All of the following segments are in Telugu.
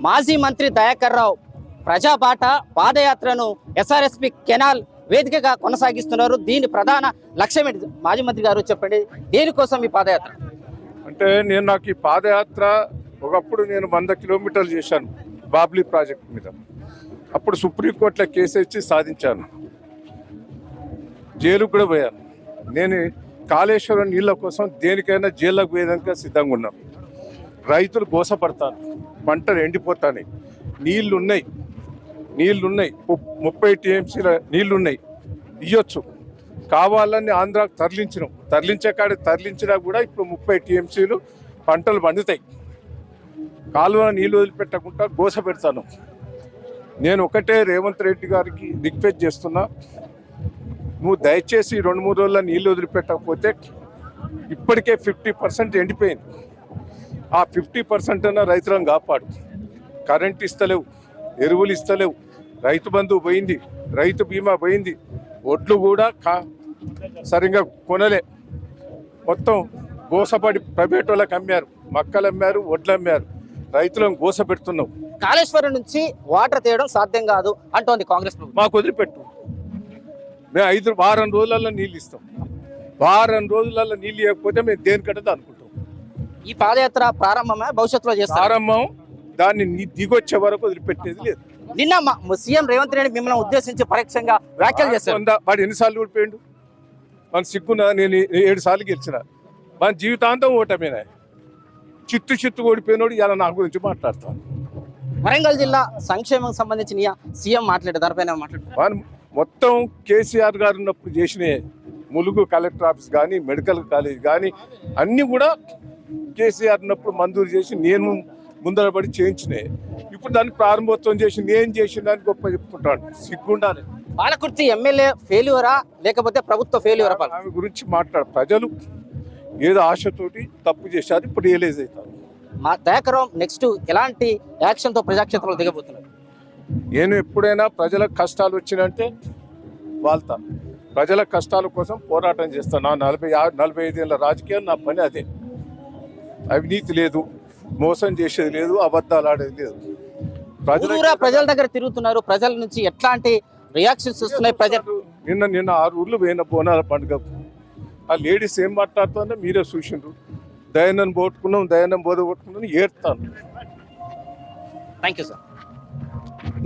మాజీ మంత్రి దయాకర్ రావు ప్రజాబాట పాదయాత్రను ఎస్ఆర్ఎస్పి కెనాల్ వేదికగా కొనసాగిస్తున్నారు. దీని ప్రధాన లక్ష్యం ఏంటి? మాజీ మంత్రి గారు చెప్పండి, దేనికోసం ఈ పాదయాత్ర? అంటే నాకు ఈ పాదయాత్ర ఒకప్పుడు నేను 100 కిలోమీటర్లు చేశాను బాబ్లీ ప్రాజెక్ట్ మీద. అప్పుడు సుప్రీంకోర్టులో కేసు ఇచ్చి సాధించాను. జైలుకు కూడా పోయాను. నేను కాళేశ్వరం నీళ్ళ కోసం దేనికైనా జైల్లోకి పోయేదానికి సిద్ధంగా ఉన్నాను. రైతులు గోసపడతాను, పంటలు ఎండిపోతాయి, నీళ్లున్నాయి 30 టీఎంసీల నీళ్లున్నాయి, ఇవ్వచ్చు. కావాలని ఆంధ్రాకు తరలించే కాడ తరలించినా కూడా ఇప్పుడు 30 టీఎంసీలు పంటలు పండుతాయి. కాలువ నీళ్ళు వదిలిపెట్టకుండా గోస పెడతాను. నేను ఒకటే రేవంత్ రెడ్డి గారికి రిక్వెస్ట్ చేస్తున్నా, నువ్వు దయచేసి 2-3 రోజుల నీళ్ళు వదిలిపెట్టకపోతే ఇప్పటికే 50% ఎండిపోయింది. ఆ 50% అన్న రైతులను కాపాడు. కరెంట్ ఇస్తలేవు, ఎరువులు ఇస్తలేవు, రైతు బంధువు పోయింది, రైతు బీమా పోయింది, ఒడ్లు కూడా సరిగ్గా కొనలే. మొత్తం గోసపడి ప్రైవేట్ వాళ్ళకి అమ్మారు, మక్కలు అమ్మారు, ఒడ్లు అమ్మారు. రైతులను గోస పెడుతున్నావు. కాళేశ్వరం నుంచి వాటర్ తీయడం సాధ్యం కాదు అంటోంది కాంగ్రెస్ ప్రభుత్వం. మాకు వదిలిపెట్టు, మేము వారం రోజులలో నీళ్ళు ఇస్తాం. వారం రోజులలో నీళ్ళు ఇవ్వకపోతే మేము దేనికంటే అనుకుంటాం. ఈ పాదయాత్ర ప్రారంభమే భవిష్యత్తులో చేస్తారు. ప్రారంభం, దాన్ని దిగొచ్చే వరకు వదిలిపెట్టేది లేదు. నిన్న సీఎం రేవంత్ రెడ్డి మిమ్మల్ని ఉద్దేశించి పరోక్షంగా వ్యాఖ్యలు చేశారు. వాడు ఎన్నిసార్లు ఓడిపోయాడు? మన సిగ్గున నేను 7 సార్లు గెలిచిన. మన జీవితాంతం ఓటమేనా? చిత్తు ఓడిపోయినోడు ఇలా నా గురించి మాట్లాడతాను. వరంగల్ జిల్లా సంక్షేమం సంబంధించిన సీఎం మాట్లాడే దానిపైన మాట్లాడుతారు. మొత్తం కేసీఆర్ గారు ఉన్నప్పుడు చేసినాయి. ములుగు కలెక్టర్ ఆఫీస్ కానీ, మెడికల్ కాలేజ్ కానీ అన్నీ కూడా కేసీఆర్ ఉన్నప్పుడు మంజూరు చేసి నేను ముందర పడి చేయించినాయి. ఇప్పుడు దాన్ని ప్రారంభోత్సవం చేసి నేను చేసిన దాన్ని గొప్ప చెప్పుకుంటాను. సిగ్గుండాలి. పాలకుర్తి ఎమ్మెల్యే ఫెయిల్యూరా లేకపోతే ప్రభుత్వ ఫెయిల్యూరా? ఆమె గురించి ప్రజలు ఏదో ఆశతోటి తప్పు చేశారు, ఇప్పుడు రియలైజ్ అవుతారు. మా దయాకర్ రావు నెక్స్ట్ ఎలాంటి యాక్షన్తో ప్రజాక్షేత్రంలో దిగబోతున్నారు? నేను ఎప్పుడైనా ప్రజలకు కష్టాలు వచ్చినంటే వాళ్తా, ప్రజల కష్టాల కోసం పోరాటం చేస్తాను. నా 45 ఏళ్ళ రాజకీయాలు నా పని అదే. అవినీతి లేదు, మోసం చేసేది లేదు, అబద్ధాలు ఆడేది లేదు. ప్రజల దగ్గర తిరుగుతున్నారు. ప్రజల నుంచి ఎట్లాంటి రియాక్షన్స్ వస్తున్నాయి? ప్రజలు నిన్న 6 ఊర్లు పోయిన బోనాల పండుగ. ఆ లేడీస్ ఏం మాట్లాడుతుందో మీరే చూసిండ్రు. దయానం బోధగొట్టుకున్నాం, ఏడ్తాను. Thank you sir.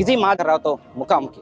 ఇది మాధవరావుతో ముఖాముఖి.